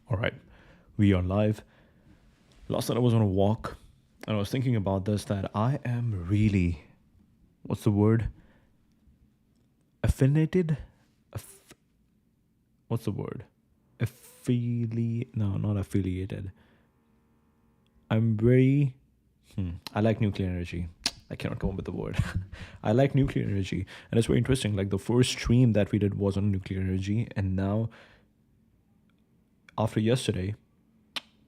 All right, we are live. Last night I was on a walk and I was thinking about this that I am really, what's the word? Affiliated? Aff- what's the word? No, not affiliated. I'm very, I like nuclear energy. I cannot come up with the word. I like nuclear energy. And it's very interesting. Like the first stream that we did was on nuclear energy. And now, after yesterday,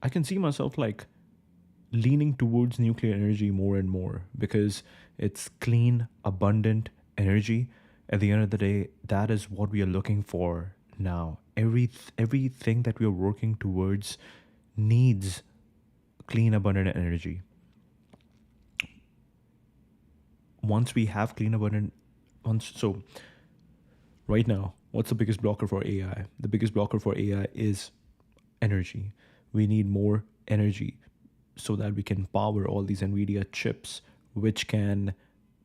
I can see myself like leaning towards nuclear energy more and more because it's clean, abundant energy. At the end of the day, that is what we are looking for now. Everything that we are working towards needs clean, abundant energy. Once we have clean, abundant, once so right now, what's the biggest blocker for AI? The biggest blocker for AI is energy. We need more energy so that we can power all these NVIDIA chips, which can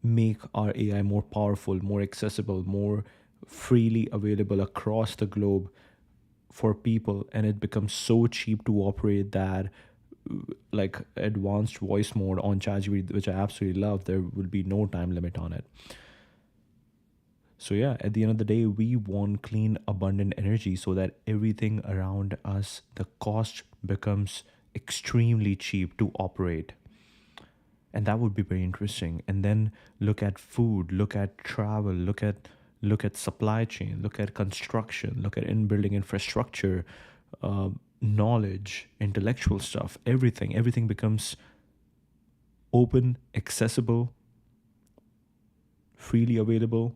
make our AI more powerful, more accessible, more freely available across the globe for people. And it becomes so cheap to operate that, like advanced voice mode on ChatGPT, which I absolutely love, there will be no time limit on it. So yeah, at the end of the day, we want clean, abundant energy so that everything around us, the cost becomes extremely cheap to operate. And that would be very interesting. And then look at food, look at travel, look at supply chain, look at construction, look at in building infrastructure, uh, knowledge, intellectual stuff, everything becomes open, accessible, freely available,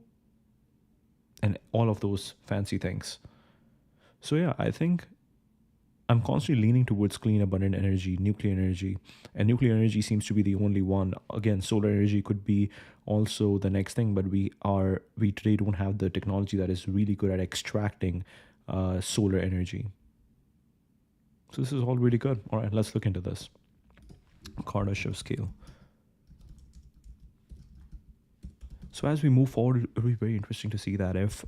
and all of those fancy things. So yeah, I think I'm constantly leaning towards clean, abundant energy, nuclear energy, and nuclear energy seems to be the only one. Again, solar energy could be also the next thing, but we today don't have the technology that is really good at extracting solar energy. So this is all really good. All right, let's look into this. Kardashev scale. So as we move forward, it'll be very interesting to see that if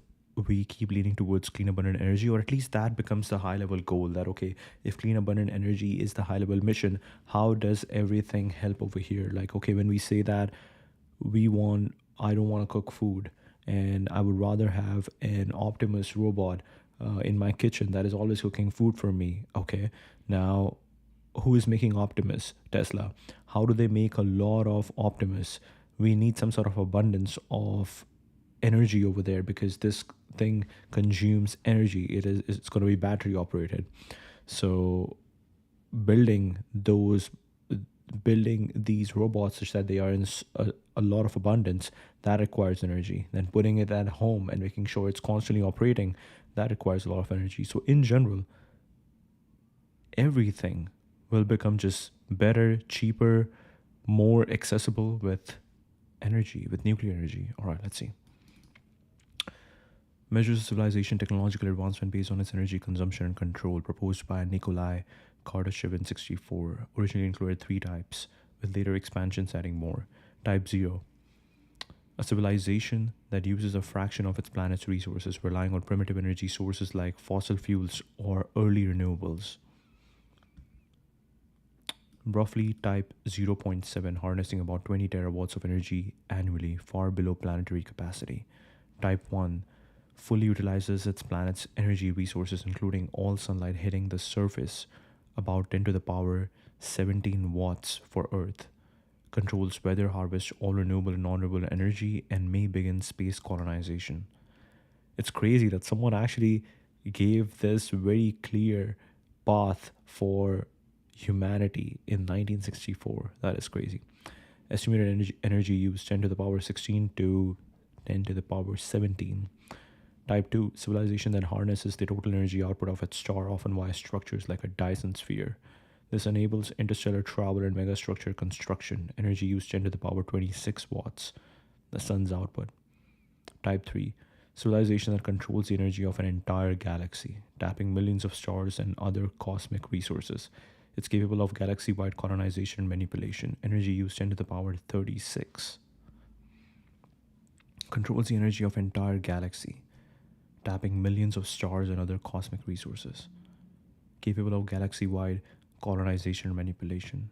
we keep leaning towards clean abundant energy, or at least that becomes the high level goal, that okay, if clean abundant energy is the high level mission, how does everything help over here? Like okay, when we say that I don't want to cook food and I would rather have an Optimus robot in my kitchen that is always cooking food for me. Okay, now who is making Optimus? Tesla. How do they make a lot of Optimus? We need some sort of abundance of energy over there because this thing consumes energy. It's going to be battery operated. So building those building these robots such that they are in a lot of abundance, that requires energy. Then putting it at home and making sure it's constantly operating, that requires a lot of energy. So in general, everything will become just better, cheaper, more accessible with energy, with nuclear energy. All right, let's see. Measures of civilization technological advancement based on its energy consumption and control, proposed by Nikolai Kardashev in 64, originally included three types, with later expansions adding more. Type 0, a civilization that uses a fraction of its planet's resources, relying on primitive energy sources like fossil fuels or early renewables. Roughly type 0.7, harnessing about 20 terawatts of energy annually, far below planetary capacity. Type 1 fully utilizes its planet's energy resources, including all sunlight hitting the surface, about 10 to the power 17 watts for Earth. Controls weather, harvests all renewable and non renewable energy, and may begin space colonization. It's crazy that someone actually gave this very clear path for humanity in 1964. That is crazy. Estimated energy use 10 to the power 16 to 10 to the power 17. Type 2, civilization that harnesses the total energy output of its star, often via structures like a Dyson sphere. This enables interstellar travel and megastructure construction. Energy use 10 to the power 26 watts, the sun's output. Type 3, civilization that controls the energy of an entire galaxy, tapping millions of stars and other cosmic resources. It's capable of galaxy wide colonization and manipulation. Energy use 10 to the power 36. Controls the energy of entire galaxy, tapping millions of stars and other cosmic resources. capable of galaxy wide colonization and manipulation.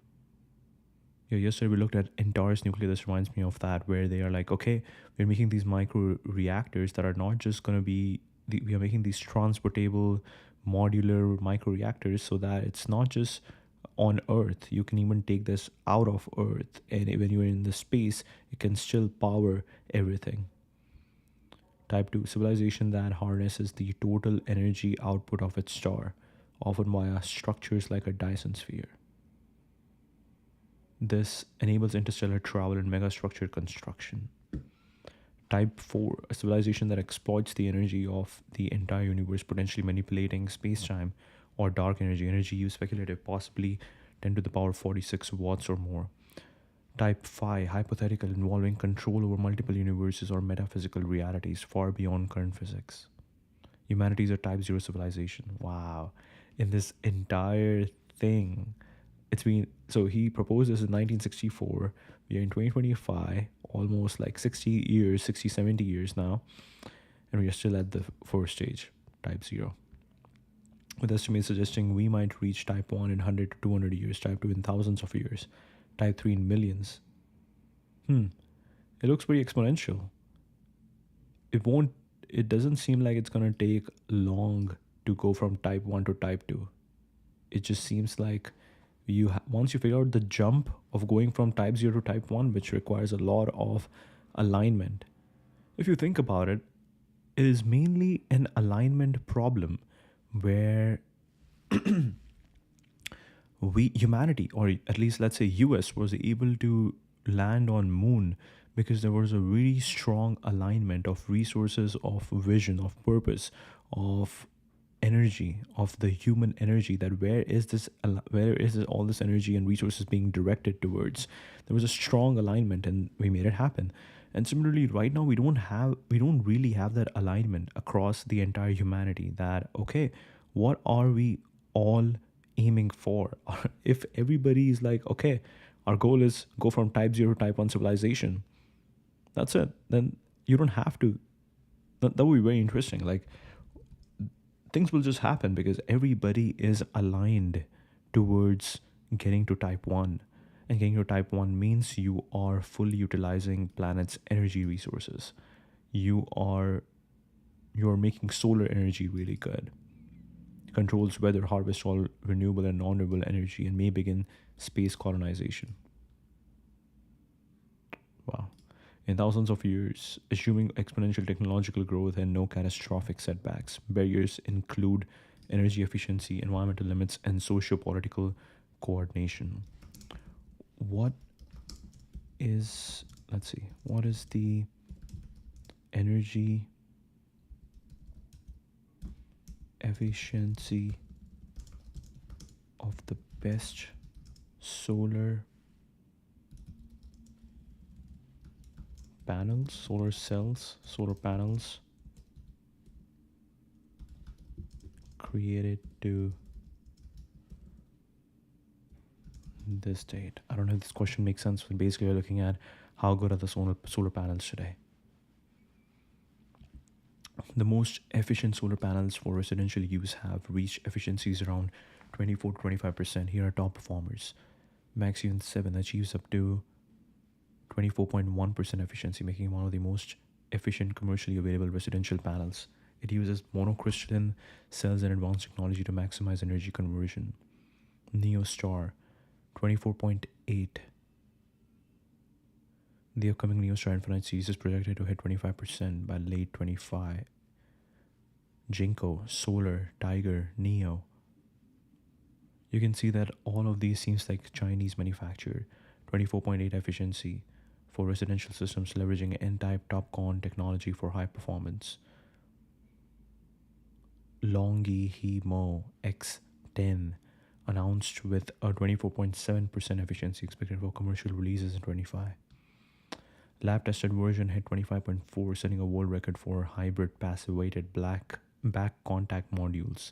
Yeah, yesterday we looked at Antares nuclear. This reminds me of that, where they are like, okay, we're making these micro reactors that are not just going to be, we are making these transportable, modular micro reactors so that it's not just on Earth. You can even take this out of Earth, and when you're in the space, it can still power everything. Type 2 civilization that harnesses the total energy output of its star, often via structures like a Dyson sphere. This enables interstellar travel and megastructure construction. Type 4, a civilization that exploits the energy of the entire universe, potentially manipulating space-time or dark energy. Energy use speculative, possibly 10 to the power 46 watts or more. Type 5, hypothetical, involving control over multiple universes or metaphysical realities far beyond current physics. Humanity is a type 0 civilization. Wow. In this entire thing, it's been, so he proposed this in 1964. We are in 2025, almost like 60 years, 60, 70 years now, and we are still at the first stage, type 0. With estimates suggesting we might reach type 1 in 100 to 200 years, type 2 in thousands of years, type 3 in millions. It looks pretty exponential. It won't, it doesn't seem like it's going to take long to go from type 1 to type 2. It just seems like once you figure out the jump of going from type 0 to type 1, which requires a lot of alignment. If you think about it, it is mainly an alignment problem where humanity, or at least let's say US, was able to land on moon because there was a really strong alignment of resources, of vision, of purpose, of energy, of the human energy, that where is this, all this energy and resources being directed towards. There was a strong alignment and we made it happen. And similarly, right now we don't really have that alignment across the entire humanity, that okay, what are we all aiming for? If everybody is like, okay, our goal is go from type 0 to type 1 civilization, that's it, then you don't have to. That would be very interesting. Like, things will just happen because everybody is aligned towards getting to type 1. And getting to type 1 means you are fully utilizing planet's energy resources. You are making solar energy really good. Controls weather, harvest all renewable and non-renewable energy, and may begin space colonization. Wow. In thousands of years, assuming exponential technological growth and no catastrophic setbacks, barriers include energy efficiency, environmental limits, and socio-political coordination. What let's see, what is the energy efficiency of the best solar panels, solar cells, solar panels created to this date? I don't know if this question makes sense, but basically we're looking at how good are the solar panels today. The most efficient solar panels for residential use have reached efficiencies around 24 to 25%. Here are top performers. Maxion 7 achieves up to 24.1% efficiency, making it one of the most efficient commercially available residential panels. It uses monocrystalline cells and advanced technology to maximize energy conversion. NeoStar 24.8. The upcoming NeoStar Infinite series is projected to hit 25% by late 25. Jinko, Solar, Tiger, Neo. You can see that all of these seems like Chinese manufactured. 24.8 efficiency for residential systems leveraging N-type TOPCon technology for high performance. Longi Hemo X10 announced with a 24.7% efficiency expected for commercial releases in 25. Lab tested version hit 25.4, setting a world record for hybrid passive weighted back contact modules.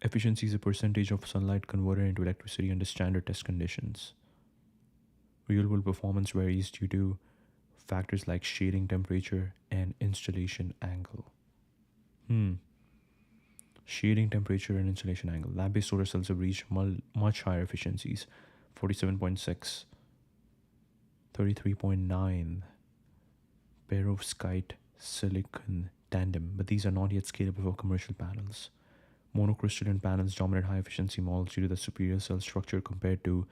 Efficiency is a percentage of sunlight converted into electricity under standard test conditions. Real world performance varies due to factors like shading temperature and installation angle. Shading temperature and insolation angle. Lab-based solar cells have reached much higher efficiencies, 47.6, 33.9 perovskite silicon tandem, but these are not yet scalable for commercial panels. Monocrystalline panels dominate high efficiency models due to the superior cell structure compared to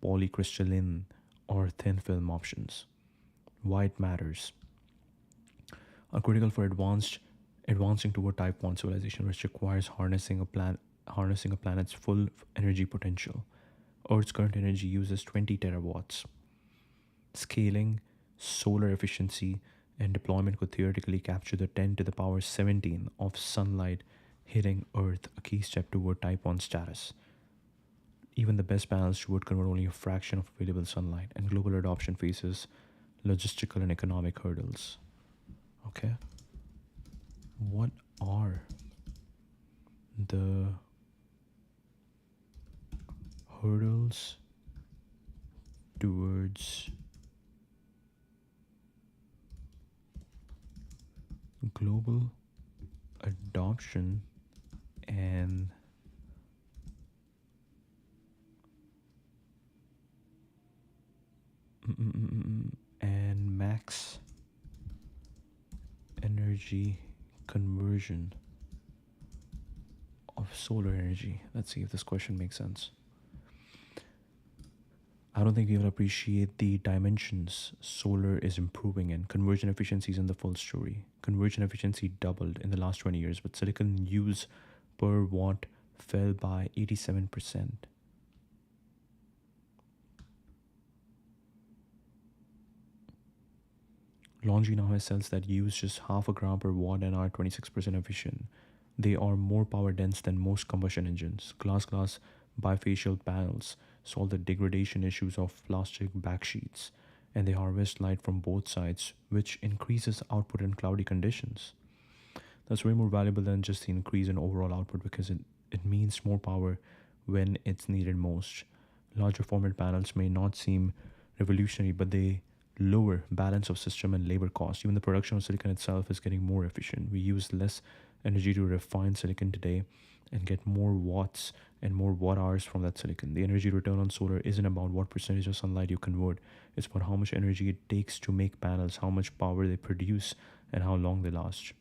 polycrystalline or thin film options. Why it matters are critical for advancing toward type 1 civilization, which requires harnessing a planet's full energy potential. Earth's current energy uses 20 terawatts. Scaling solar efficiency and deployment could theoretically capture the 10 to the power 17 of sunlight hitting Earth, a key step toward type 1 status. Even the best panels would convert only a fraction of available sunlight, and global adoption faces logistical and economic hurdles. Okay. What are the hurdles towards global adoption and max energy conversion of solar energy? Let's see if this question makes sense. I don't think we will appreciate the dimensions solar is improving in. Conversion efficiency is in the full story. Conversion efficiency doubled in the last 20 years, but silicon use per watt fell by 87%. LONGi now has cells that use just half a gram per watt and are 26% efficient. They are more power dense than most combustion engines. Glass bifacial panels solve the degradation issues of plastic backsheets, and they harvest light from both sides, which increases output in cloudy conditions. That's way more valuable than just the increase in overall output because it means more power when it's needed most. Larger format panels may not seem revolutionary, but they lower balance of system and labor costs. Even the production of silicon itself is getting more efficient. We use less energy to refine silicon today and get more watts and more watt hours from that silicon. The energy return on solar isn't about what percentage of sunlight you convert. It's about how much energy it takes to make panels, how much power they produce, and how long they last.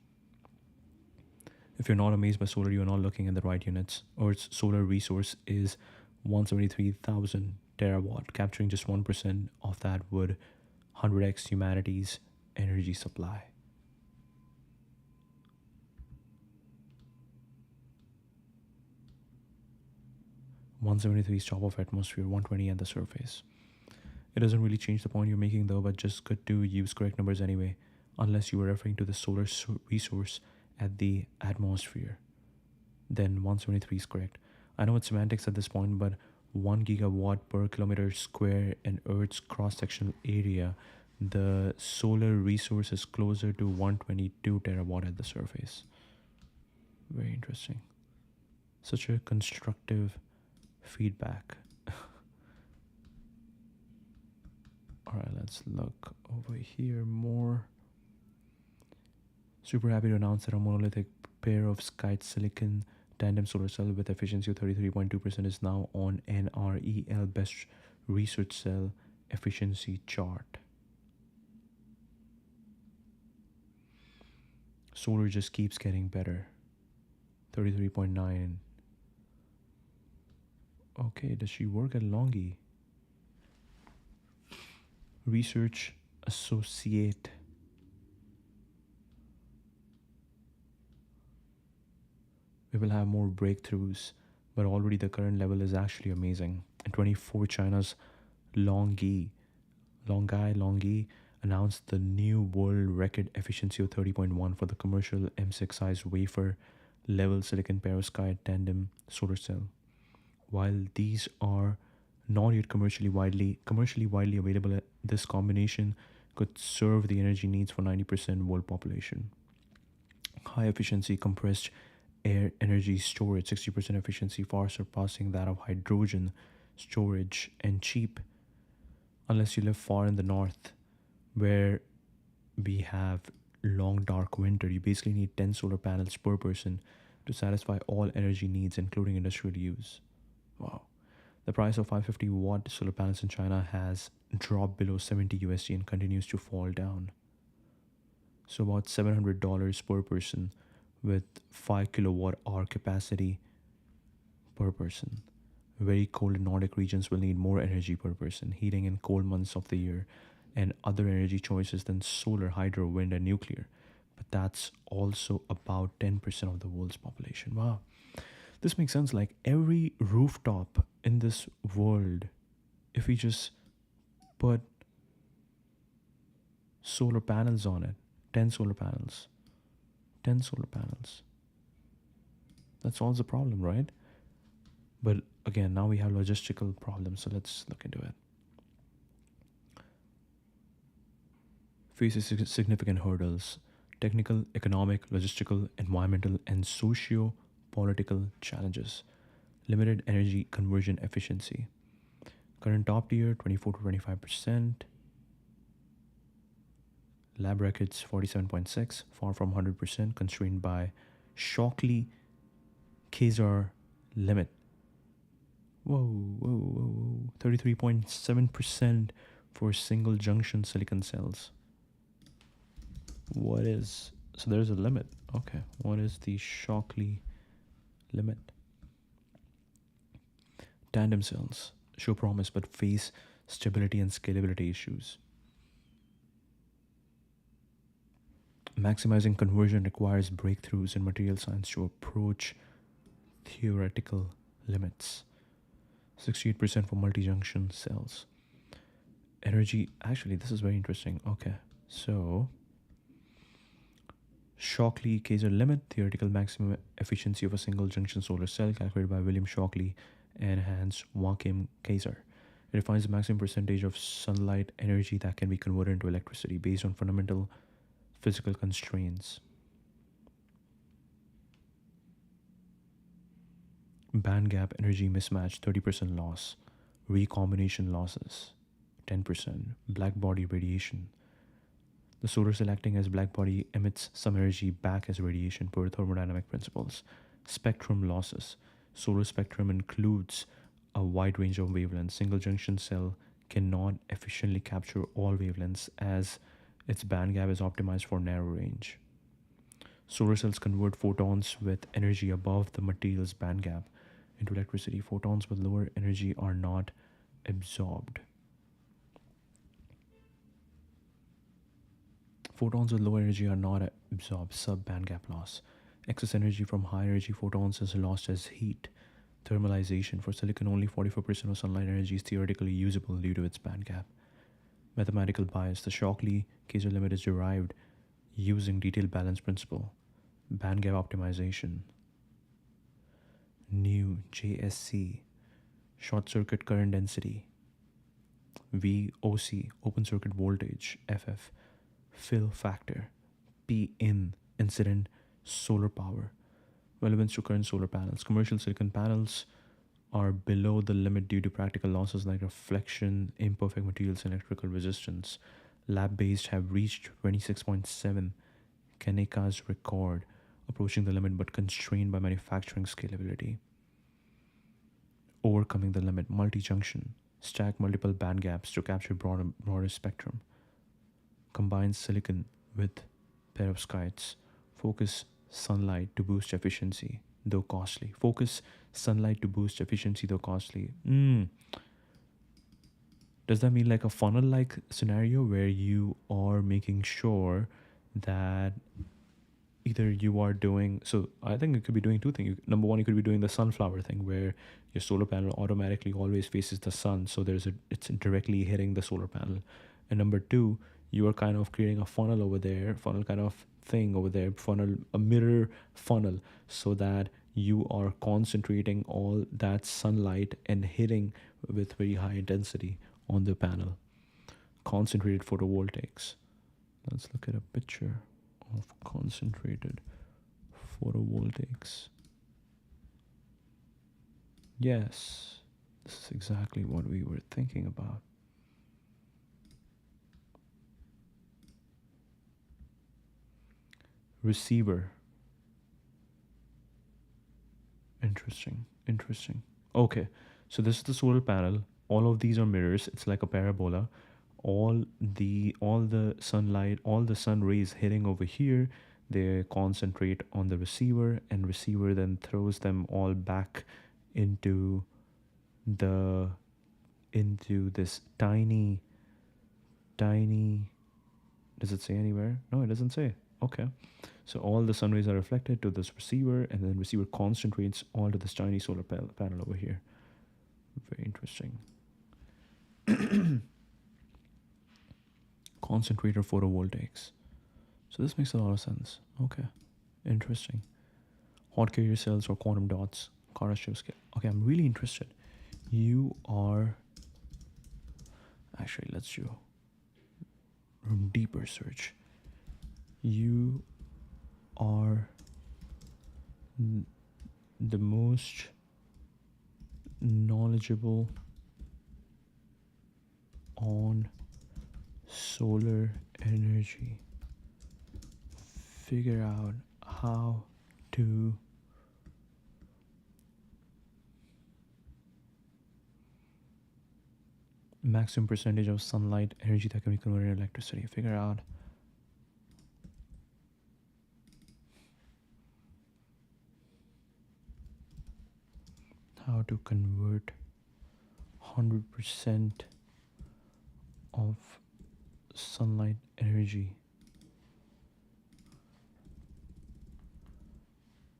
If you're not amazed by solar, you're not looking at the right units. Earth's solar resource is 173,000 terawatt. Capturing just 1% of that would 100x humanity's energy supply. (173) is top of atmosphere, 120 at the surface. It doesn't really change the point you're making though, but just good to use correct numbers anyway, unless you were referring to the solar resource at the atmosphere. Then 173 is correct. I know it's semantics at this point, but 1 gigawatt per kilometer square in Earth's cross-sectional area, the solar resource is closer to 122 terawatt at the surface. Very interesting. Such a constructive feedback. Alright, let's look over here more. Super happy to announce that a monolithic pair of Skype silicon tandem solar cell with efficiency of 33.2% is now on NREL Best Research Cell Efficiency Chart. Solar just keeps getting better. 33.9. Okay, does she work at LONGi? Research Associate. We will have more breakthroughs, but already the current level is actually amazing. In 24, China's LONGi announced the new world record efficiency of 30.1 for the commercial M6 size wafer level silicon perovskite tandem solar cell. While these are not yet commercially widely available, this combination could serve the energy needs for 90% world population. High efficiency compressed air energy storage, 60% efficiency, far surpassing that of hydrogen storage, and cheap unless you live far in the north where we have long dark winter. You basically need 10 solar panels per person to satisfy all energy needs, including industrial use. Wow. The price of 550-watt solar panels in China has dropped below 70 USD and continues to fall down. So about $700 per person with 5 kilowatt hour capacity per person. Very cold Nordic regions will need more energy per person, heating in cold months of the year, and other energy choices than solar, hydro, wind, and nuclear. But that's also about 10% of the world's population. Wow. This makes sense. Like every rooftop in this world, if we just put solar panels on it, 10 solar panels, 10 solar panels, that solves the problem, right? But again, now we have logistical problems, so let's look into it. Faces significant hurdles: technical, economic, logistical, environmental, and socio political challenges. Limited energy conversion efficiency. Current top tier 24 to 25%. Lab records 47.6, far from 100%, constrained by Shockley Kazar limit. Whoa, whoa, whoa, whoa. 33.7% for single junction silicon cells. What is, so there's a limit. Okay, what is the Shockley limit? Tandem cells show promise but face stability and scalability issues. Maximizing conversion requires breakthroughs in material science to approach theoretical limits. 68% for multi-junction cells. Energy, actually, this is very interesting. Okay, so Shockley Kazar limit, theoretical maximum efficiency of a single junction solar cell, calculated by William Shockley and Hans Joachim Kazar. It defines the maximum percentage of sunlight energy that can be converted into electricity based on fundamental physical constraints. Band gap energy mismatch, 30% loss. Recombination losses, 10%. Black body radiation. The solar cell acting as black body emits some energy back as radiation per thermodynamic principles. Spectrum losses. Solar spectrum includes a wide range of wavelengths. Single junction cell cannot efficiently capture all wavelengths as its band gap is optimized for narrow range. Solar cells convert photons with energy above the material's band gap into electricity. Photons with lower energy are not absorbed. Photons with low energy are not absorbed, sub-band gap loss. Excess energy from high energy photons is lost as heat. Thermalization. For silicon, only 44% of sunlight energy is theoretically usable due to its band gap. Mathematical bias. The Shockley Kazar limit is derived using detailed balance principle. Band gap optimization. New JSC. Short circuit current density. VOC. Open circuit voltage. FF. Fill factor. PIN. Incident solar power. Relevance to current solar panels. Commercial silicon panels are below the limit due to practical losses like reflection, imperfect materials, and electrical resistance. Lab-based have reached 26.7, Kaneka's record, approaching the limit but constrained by manufacturing scalability. Overcoming the limit, multi-junction, stack multiple band gaps to capture broader spectrum. Combine silicon with perovskites. Focus sunlight to boost efficiency, though costly. Focus sunlight to boost efficiency, though costly. Does that mean like a funnel-like scenario where you are making sure that either you are doing, so I think it could be doing two things. Number one, you could be doing the sunflower thing where your solar panel automatically always faces the sun, so it's directly hitting the solar panel. And number two, you are kind of creating a funnel over there, funnel kind of thing over there, funnel, a mirror funnel, so that you are concentrating all that sunlight and hitting with very high intensity on the panel. Concentrated photovoltaics. Let's look at a picture of concentrated photovoltaics. Yes, this is exactly what we were thinking about. Receiver. Interesting. Interesting. Okay. So this is the solar panel. All of these are mirrors. It's like a parabola. All the sunlight, all the sun rays hitting over here, they concentrate on the receiver, and receiver then throws them all back into the into this tiny, does it say anywhere? No, it doesn't say. Okay. So all the sun rays are reflected to this receiver, and then receiver concentrates all to this tiny solar panel over here. Very interesting. Concentrator photovoltaics. So this makes a lot of sense. Okay. Interesting. Hot carrier cells or quantum dots. Kardashev scale. Okay, I'm really interested. You are. Actually, let's do a deeper search. You are the most knowledgeable on solar energy. Figure out how to maximum percentage of sunlight energy that can be converted into electricity. Figure out how to convert 100% of sunlight energy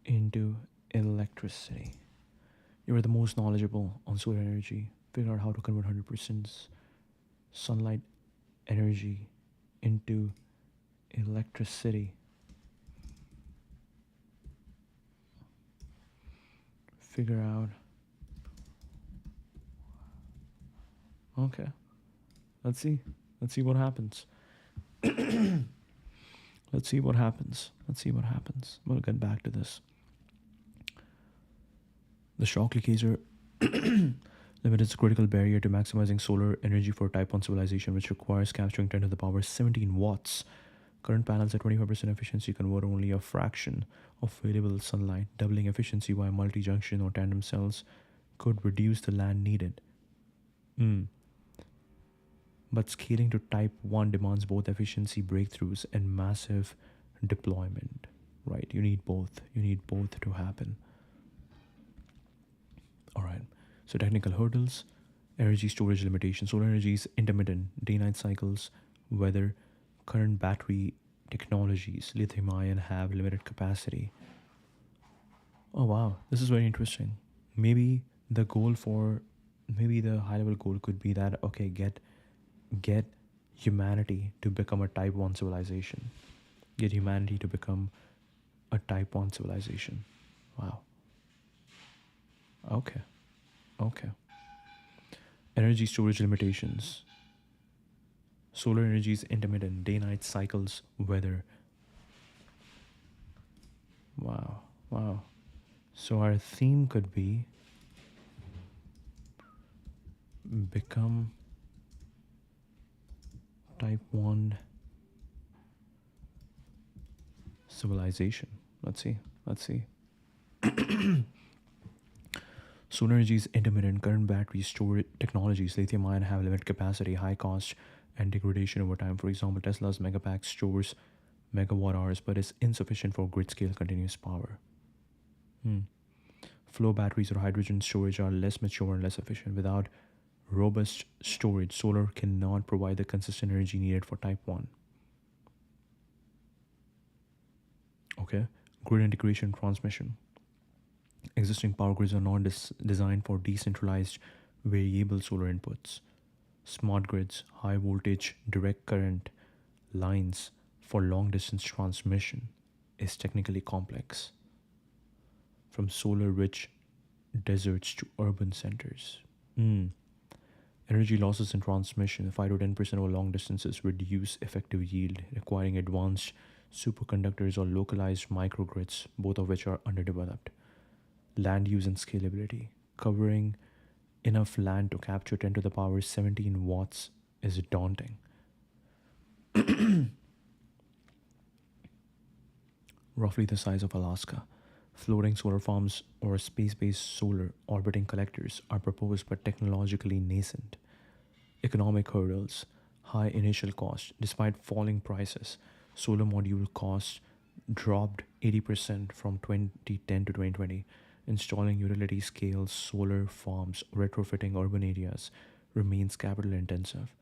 into electricity. You are the most knowledgeable on solar energy. Figure out how to convert 100% sunlight energy into electricity. Figure out. Okay. Let's see. Let's see what happens. Let's see what happens. Let's see what happens. We'll get back to this. The shock leakager limit is a critical barrier to maximizing solar energy for type 1 civilization, which requires capturing 10 to the power 17 watts. Current panels at 25% efficiency convert only a fraction of available sunlight. Doubling efficiency via multi-junction or tandem cells could reduce the land needed. But scaling to type 1 demands both efficiency breakthroughs and massive deployment. Right? You need both. You need both to happen. All right. So technical hurdles, energy storage limitations. Solar energy is intermittent, day-night cycles, weather, current battery technologies, lithium-ion have limited capacity. Oh wow, this is very interesting. Maybe the high-level goal could be that, okay, get humanity to become a type 1 civilization. Get humanity to become a type 1 civilization. Wow. Okay. Energy storage limitations. Solar energy is intermittent, day-night cycles, weather. Wow. So our theme could be become type 1 civilization. Let's see. Solar energy is intermittent, current battery storage technologies, lithium-ion have limited capacity, high cost, and degradation over time. For example, Tesla's Megapack stores megawatt hours but is insufficient for grid-scale continuous power. Flow batteries or hydrogen storage are less mature and less efficient. Without robust storage, solar cannot provide the consistent energy needed for type 1. Okay, grid integration transmission. Existing power grids are not designed for decentralized variable solar inputs. Smart grids, high voltage direct current lines for long distance transmission is technically complex. From solar rich deserts to urban centers. Energy losses in transmission, 5 to 10% over long distances reduce effective yield, requiring advanced superconductors or localized microgrids, both of which are underdeveloped. Land use and scalability. Covering enough land to capture 10 to the power 17 watts is daunting. Roughly the size of Alaska. Floating solar farms or space based solar orbiting collectors are proposed but technologically nascent. Economic hurdles, high initial cost. Despite falling prices, solar module costs dropped 80% from 2010 to 2020. Installing utility scale solar farms, retrofitting urban areas remains capital intensive.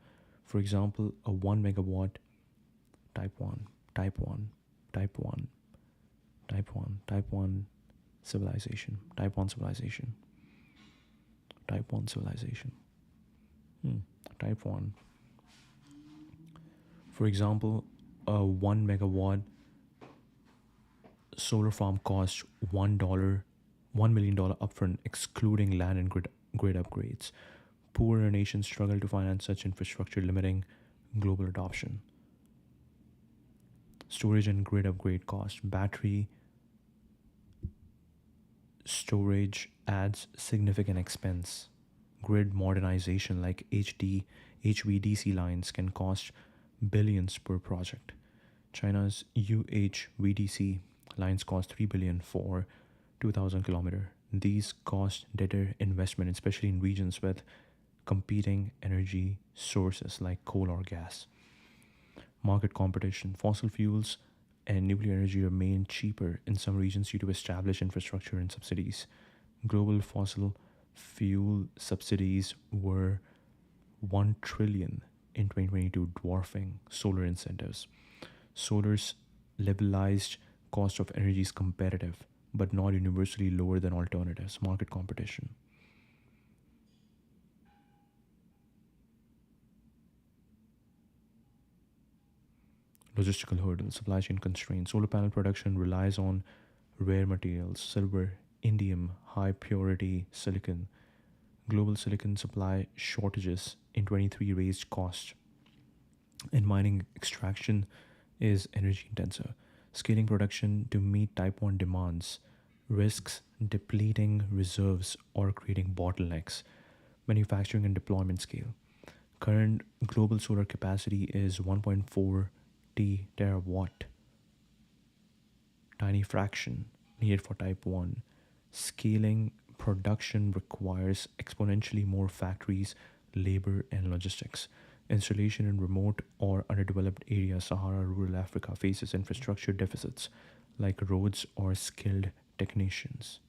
For example, a 1 megawatt type 1, type 1, type 1, type 1, type 1 civilization, type 1 civilization, type 1 civilization, hmm. type 1. For example, a 1 megawatt solar farm costs $1 million upfront, excluding land and grid upgrades. Poorer nations struggle to finance such infrastructure, limiting global adoption. Storage and grid upgrade cost. Battery storage adds significant expense. Grid modernization like HVDC lines can cost billions per project. China's UHVDC lines cost 3 billion for 2000 kilometer. These costs deter investment, especially in regions with competing energy sources like coal or gas. Market competition. Fossil fuels and nuclear energy remain cheaper in some regions due to established infrastructure and subsidies. Global fossil fuel subsidies were 1 trillion in 2022, dwarfing solar incentives. Solar's levelized cost of energy is competitive, but not universally lower than alternatives. Market competition. Logistical hurdles, supply chain constraints. Solar panel production relies on rare materials, silver, indium, high purity silicon. Global silicon supply shortages in 23 raised costs, and mining extraction is energy intensive. Scaling production to meet type 1 demands risks depleting reserves or creating bottlenecks. Manufacturing and deployment scale. Current global solar capacity is 1.4 T terawatt, tiny fraction needed for type 1. Scaling production requires exponentially more factories, labor, and logistics. Installation in remote or underdeveloped areas, Sahara, rural Africa, faces infrastructure deficits like roads or skilled technicians.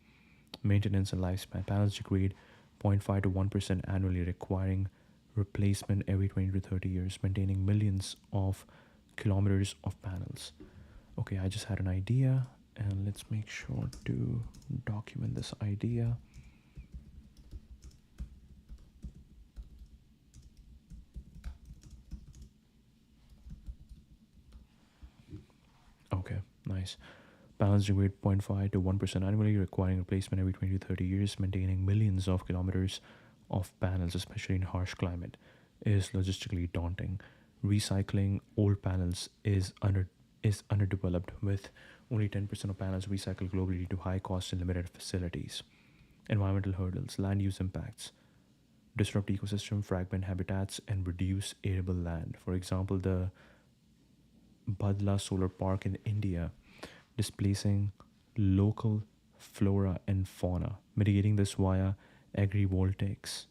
Maintenance and lifespan. Panels degrade 0.5 to 1% annually, requiring replacement every 20 to 30 years, maintaining millions of kilometers of panels. Okay, I just had an idea, and let's make sure to document this idea. Okay, nice. Panels degrade 0.5 to 1% annually, requiring replacement every 20 to 30 years, maintaining millions of kilometers of panels, especially in harsh climate, is logistically daunting. Recycling old panels is underdeveloped, with only 10% of panels recycled globally due to high costs and limited facilities. Environmental hurdles, land use impacts, disrupt ecosystem, fragment habitats, and reduce arable land. For example, the Badla Solar Park in India, displacing local flora and fauna. Mitigating this via agrivoltaics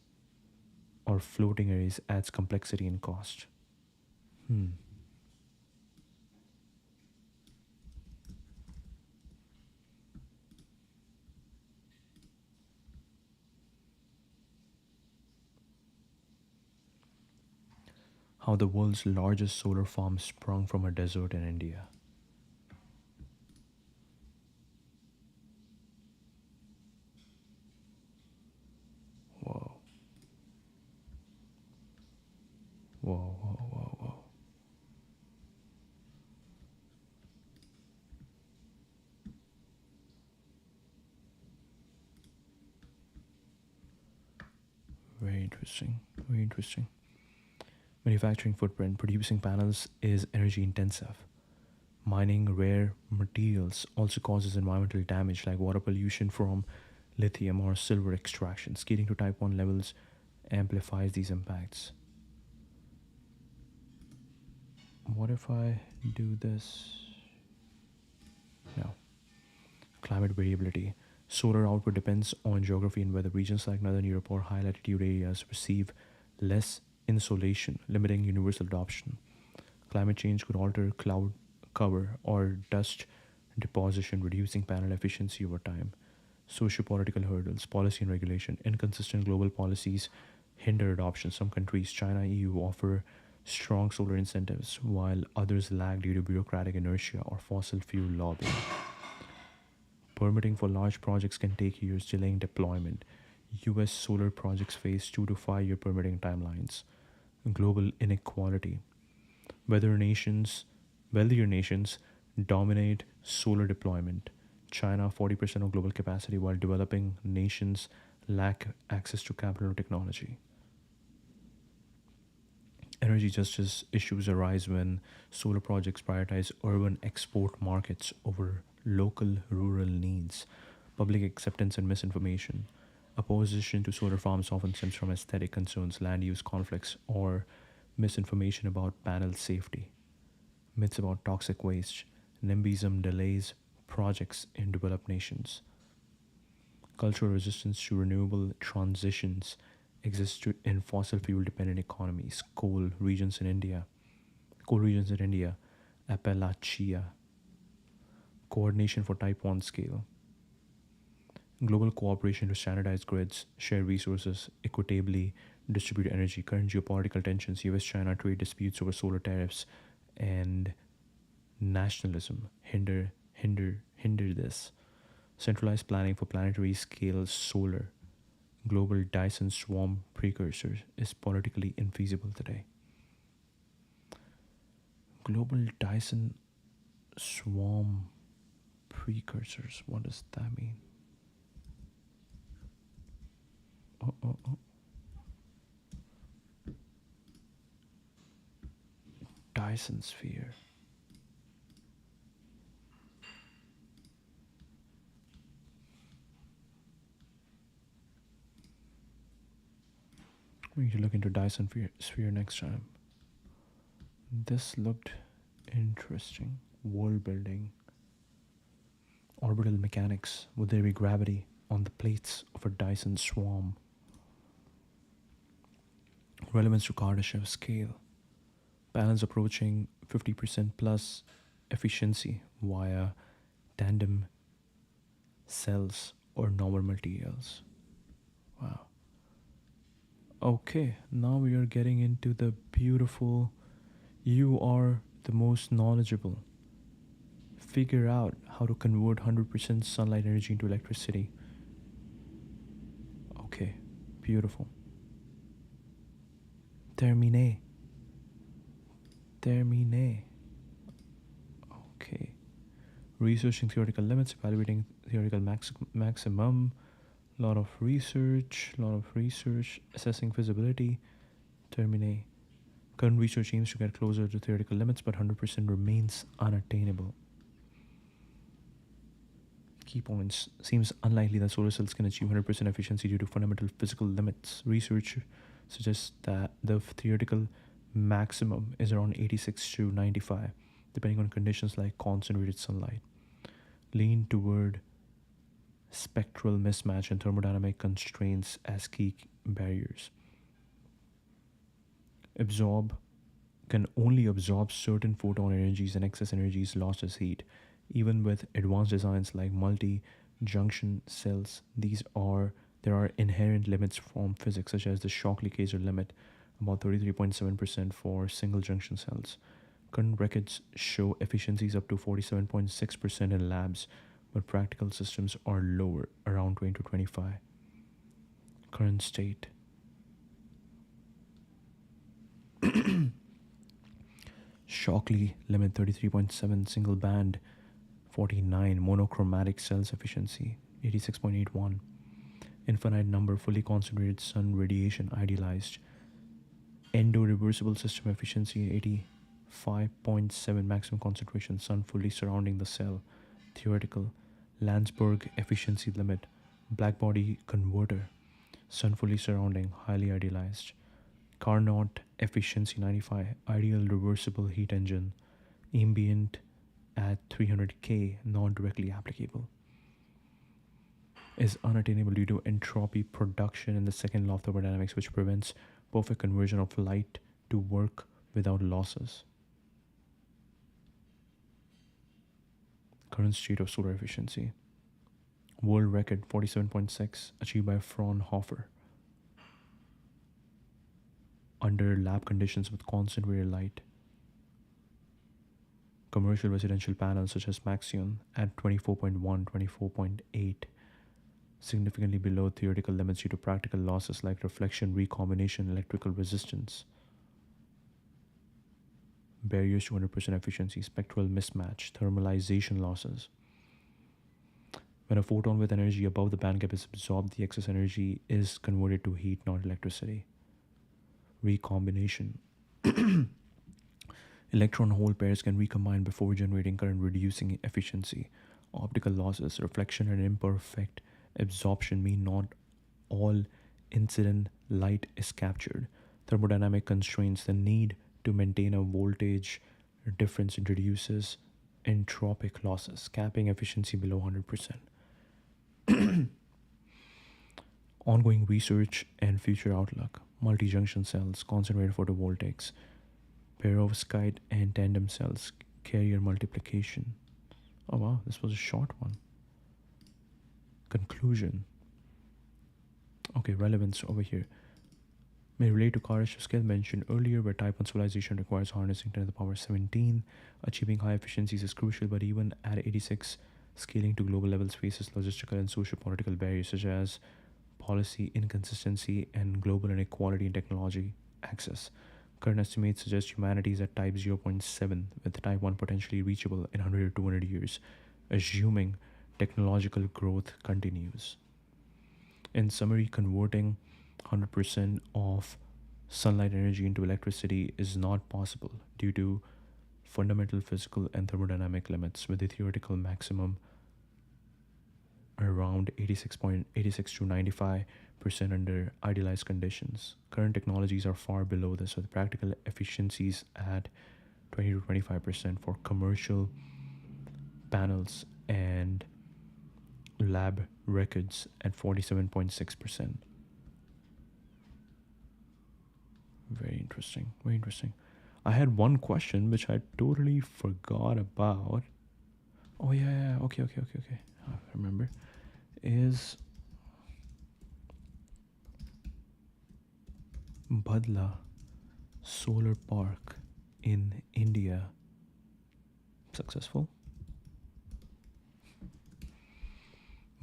or floating arrays adds complexity and cost. Hmm. How the world's largest solar farm sprung from a desert in India. Whoa. Whoa, whoa, whoa, whoa. Very interesting. Very interesting. Manufacturing footprint. Producing panels is energy intensive. Mining rare materials also causes environmental damage like water pollution from lithium or silver extraction. Scaling to type 1 levels amplifies these impacts. What if I do this? No. Climate variability. Solar output depends on geography and weather. Regions like northern Europe or high latitude areas receive less insolation, limiting universal adoption. Climate change could alter cloud cover or dust deposition, reducing panel efficiency over time. Socio-political hurdles, policy and regulation, inconsistent global policies hinder adoption. Some countries, China, EU, offer strong solar incentives, while others lag due to bureaucratic inertia or fossil fuel lobbying. Permitting for large projects can take years, delaying deployment. US solar projects face 2 to 5 year permitting timelines. Global inequality. Whether nations, wealthier nations dominate solar deployment. China 40% of global capacity, while developing nations lack access to capital or technology. Energy justice issues arise when solar projects prioritize urban export markets over local rural needs. Public acceptance and misinformation. Opposition to solar farms often stems from aesthetic concerns, land use conflicts, or misinformation about panel safety. Myths about toxic waste. NIMBYism delays projects in developed nations. Cultural resistance to renewable transitions exists in fossil fuel dependent economies. Coal regions in India, Appalachia. Coordination for Type 1 scale. Global cooperation to standardize grids, share resources, equitably distribute energy. Current geopolitical tensions, US China trade disputes over solar tariffs, and nationalism hinder this. Centralized planning for planetary scale solar. Global Dyson swarm precursor is politically infeasible today. Global Dyson swarm precursors. What does that mean? Oh. Dyson sphere. We need to look into Dyson sphere next time. This looked interesting. World building. Orbital mechanics. Would there be gravity on the plates of a Dyson swarm? Relevance to Kardashev scale. Panels approaching 50% plus efficiency via tandem cells or normal materials. Wow. Okay, now we are getting into the beautiful. You are the most knowledgeable. Figure out how to convert 100% sunlight energy into electricity. Okay, beautiful. Termine. Okay. Researching theoretical limits, evaluating theoretical maximum. Lot of research. Assessing feasibility. Termine. Current research aims to get closer to theoretical limits, but 100% remains unattainable. Key points. Seems unlikely that solar cells can achieve 100% efficiency due to fundamental physical limits. Research suggests that the theoretical maximum is around 86 to 95, depending on conditions like concentrated sunlight. Lean toward spectral mismatch and thermodynamic constraints as key barriers. Can only absorb certain photon energies, and excess energy is lost as heat. Even with advanced designs like multi-junction cells, there are inherent limits from physics, such as the shock leakage limit, about 33.7% for single junction cells. Current records show efficiencies up to 47.6% in labs, but practical systems are lower, around 20 to 25. Current state. Shockley limit 33.7, single band 49, monochromatic cells efficiency 86.81, infinite number fully concentrated sun radiation idealized, endo-reversible system efficiency 85.7, maximum concentration sun fully surrounding the cell, theoretical, Landsberg efficiency limit, blackbody converter, sun fully surrounding, highly idealized, Carnot efficiency 95, ideal reversible heat engine, ambient at 300K, not directly applicable. is unattainable due to entropy production in the second law of thermodynamics, which prevents perfect conversion of light to work without losses. Current state of solar efficiency. World record 47.6 achieved by Fraunhofer under lab conditions with constant rare light. Commercial residential panels such as Maxion at 24.1, 24.8, significantly below theoretical limits due to practical losses like reflection, recombination, electrical resistance. Barriers to 100% efficiency, spectral mismatch, thermalization losses. When a photon with energy above the band gap is absorbed, the excess energy is converted to heat, not electricity. Recombination. Electron hole pairs can recombine before generating current, reducing efficiency. Optical losses, reflection, and imperfect absorption mean not all incident light is captured. Thermodynamic constraints, the need to maintain a voltage difference introduces entropic losses, capping efficiency below 100%. Ongoing research and future outlook. Multi-junction cells, concentrated photovoltaics, perovskite and tandem cells, carrier multiplication. Oh wow, this was a short one. Conclusion. Okay, relevance over here. May relate to Kardashev scale mentioned earlier, where type 1 civilization requires harnessing 10 to the power 17. Achieving high efficiencies is crucial, but even at 86, scaling to global levels faces logistical and social political barriers such as policy inconsistency and global inequality in technology access. Current estimates suggest humanity is at type 0.7, with type 1 potentially reachable in 100 to 200 years, assuming technological growth continues. In summary, converting 100% of sunlight energy into electricity is not possible due to fundamental physical and thermodynamic limits, with the theoretical maximum around 86.86 to 95% under idealized conditions. Current technologies are far below this, with practical efficiencies at 20 to 25% for commercial panels and lab records at 47.6%. Very interesting. Very interesting. I had one question which I totally forgot about. Oh yeah, yeah. Okay. I remember. Is Badla Solar Park in India successful?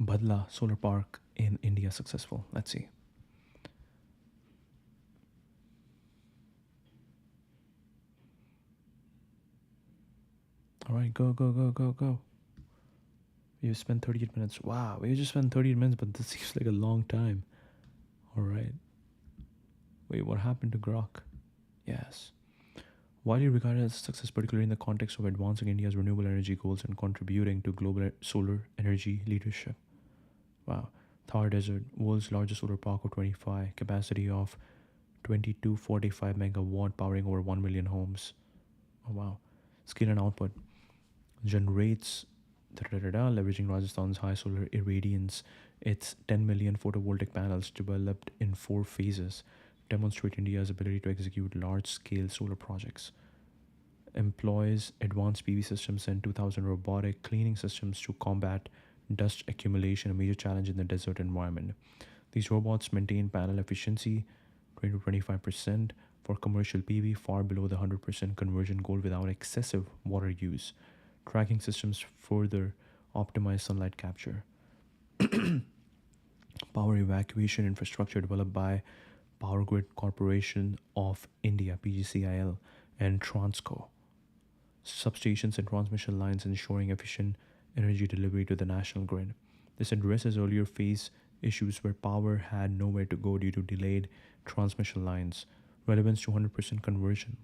Badla Solar Park in India successful. Let's see. All right, go. You spent 38 minutes. Wow, we just spent 38 minutes, but this seems like a long time. All right. Wait, what happened to Grok? Yes. Widely regarded as a success, particularly in the context of advancing India's renewable energy goals and contributing to global solar energy leadership. Wow. Thar Desert, world's largest solar park of 25, capacity of 2245 megawatt, powering over 1 million homes. Oh wow. Scale and output. Generates leveraging Rajasthan's high solar irradiance. Its 10 million photovoltaic panels developed in 4 phases demonstrate India's ability to execute large-scale solar projects. Employs advanced PV systems and 2,000 robotic cleaning systems to combat dust accumulation, a major challenge in the desert environment. These robots maintain panel efficiency 20 to 25% for commercial PV, far below the 100% conversion goal without excessive water use. Tracking systems further optimize sunlight capture. Power evacuation infrastructure developed by Power Grid Corporation of India (PGCIL) and Transco. Substations and transmission lines ensuring efficient energy delivery to the national grid. This addresses earlier phase issues where power had nowhere to go due to delayed transmission lines. Relevance to 100% conversion.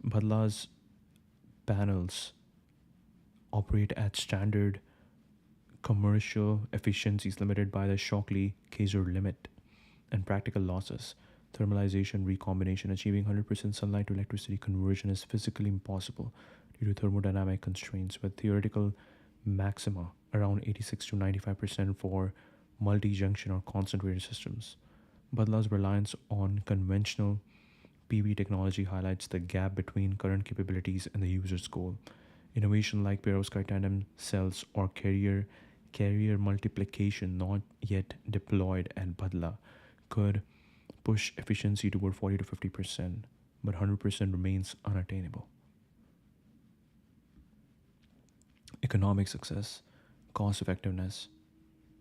Badla's panels operate at standard commercial efficiencies limited by the Shockley-Kaiser limit and practical losses. Thermalization, recombination, achieving 100% sunlight to electricity conversion is physically impossible due to thermodynamic constraints, with theoretical maxima around 86 to 95% for multi-junction or concentrated systems. Badla's reliance on conventional PV technology highlights the gap between current capabilities and the user's goal. Innovation like perovskite tandem cells or carrier multiplication not yet deployed at Badla could push efficiency toward 40 to 50%, but 100% remains unattainable. Economic success, cost effectiveness,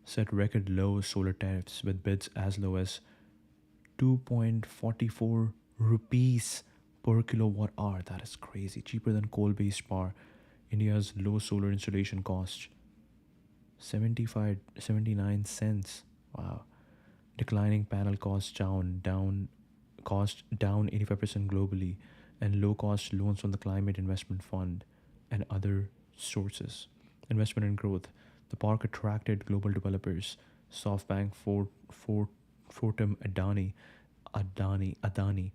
set record low solar tariffs with bids as low as 2.44 rupees per kilowatt hour. That is crazy. Cheaper than coal based power. India's low solar installation cost 79 cents. Wow. Declining panel costs down 85% globally, and low cost loans from the Climate Investment Fund and other sources. Investment and growth. The park attracted global developers, SoftBank, Fortum, Adani,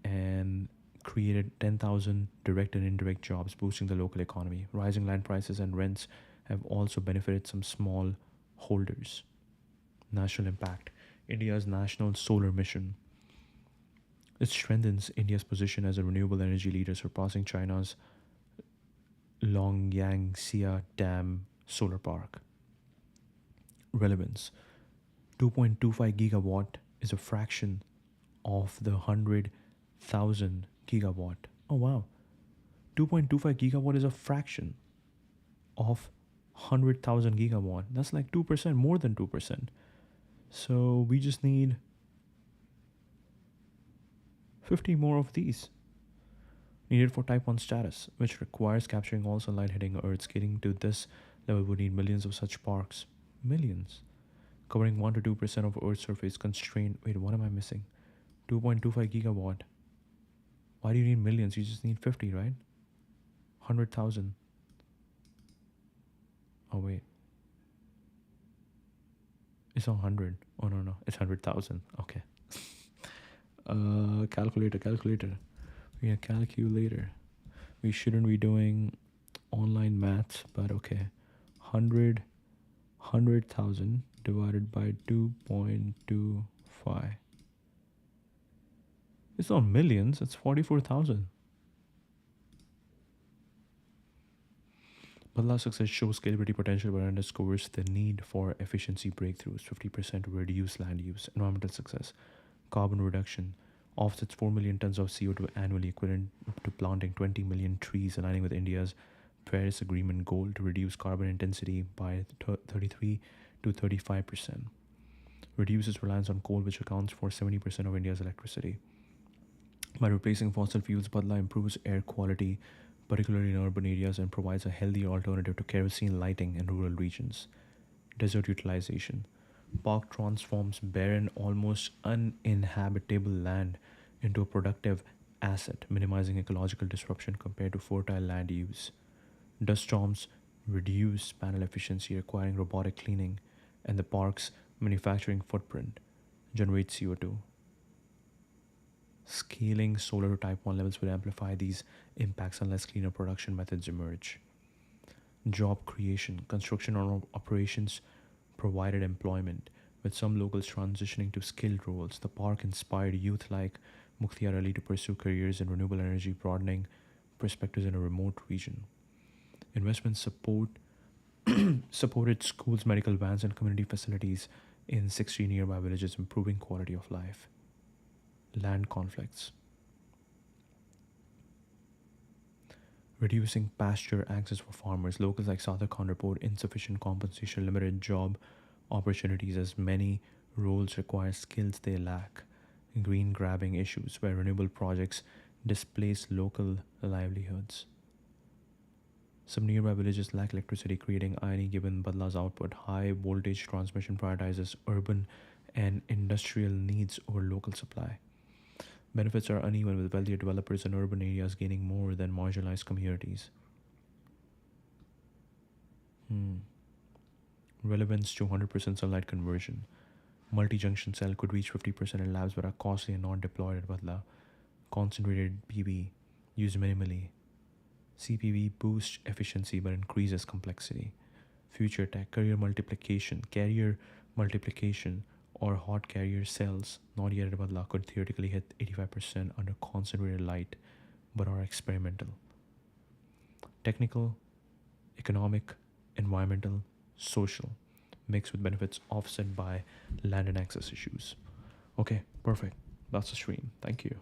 and created 10,000 direct and indirect jobs, boosting the local economy. Rising land prices and rents have also benefited some small holders. National impact. India's national solar mission. It strengthens India's position as a renewable energy leader, surpassing China's Longyangxia Dam solar park. Relevance. 2.25 gigawatt is a fraction of the 100,000 gigawatt. Oh wow. 2.25 gigawatt is a fraction of 100,000 gigawatt. That's like 2%, more than 2%. So we just need 50 more of these needed for type 1 status, which requires capturing all sunlight hitting Earth. Scaling to this level would need millions of such parks. Millions. Covering 1 to 2% of Earth's surface. Constrained. Wait, what am I missing? 2.25 gigawatt. Why do you need millions? You just need 50, right? 100,000. Oh, wait. It's not 100. Oh, no. It's 100,000. Okay. Calculator. We a calculator. We shouldn't be doing online maths, but okay. 100,000 divided by 2.25. It's not millions, it's 44,000. Badla's success shows scalability potential but underscores the need for efficiency breakthroughs. 50% to reduce land use. Environmental success. Carbon reduction offsets 4 million tons of CO2 annually, equivalent to planting 20 million trees, aligning with India's Paris Agreement goal to reduce carbon intensity by 33 to 35%. Reduces reliance on coal, which accounts for 70% of India's electricity. By replacing fossil fuels, Badla improves air quality, particularly in urban areas, and provides a healthier alternative to kerosene lighting in rural regions. Desert utilization. Park transforms barren, almost uninhabitable land into a productive asset, minimizing ecological disruption compared to fertile land use. Dust storms reduce panel efficiency, requiring robotic cleaning, and the park's manufacturing footprint generates CO2. Scaling solar to type 1 levels would amplify these impacts unless cleaner production methods emerge. Job creation. Construction operations provided employment, with some locals transitioning to skilled roles. The park inspired youth like Mukhtiar Ali to pursue careers in renewable energy, broadening perspectives in a remote region. Investment support supported schools, medical vans, and community facilities in 60 nearby villages, improving quality of life. Land conflicts. Reducing pasture access for farmers. Locals like Sadar Khan report insufficient compensation, limited job opportunities, as many roles require skills they lack. Green grabbing issues, where renewable projects displace local livelihoods. Some nearby villages lack electricity, creating irony given Badla's output. High voltage transmission prioritizes urban and industrial needs over local supply. Benefits are uneven, with wealthier developers in urban areas gaining more than marginalized communities. Relevance to 100% sunlight conversion. Multi-junction cell could reach 50% in labs but are costly and not deployed at Badla. Concentrated PV used minimally. CPV boosts efficiency but increases complexity. Future tech, carrier multiplication, or hot carrier cells, not yet at Badla, could theoretically hit 85% under concentrated light, but are experimental. Technical, economic, environmental, social, mixed with benefits offset by land and access issues. Okay, perfect. That's the stream. Thank you.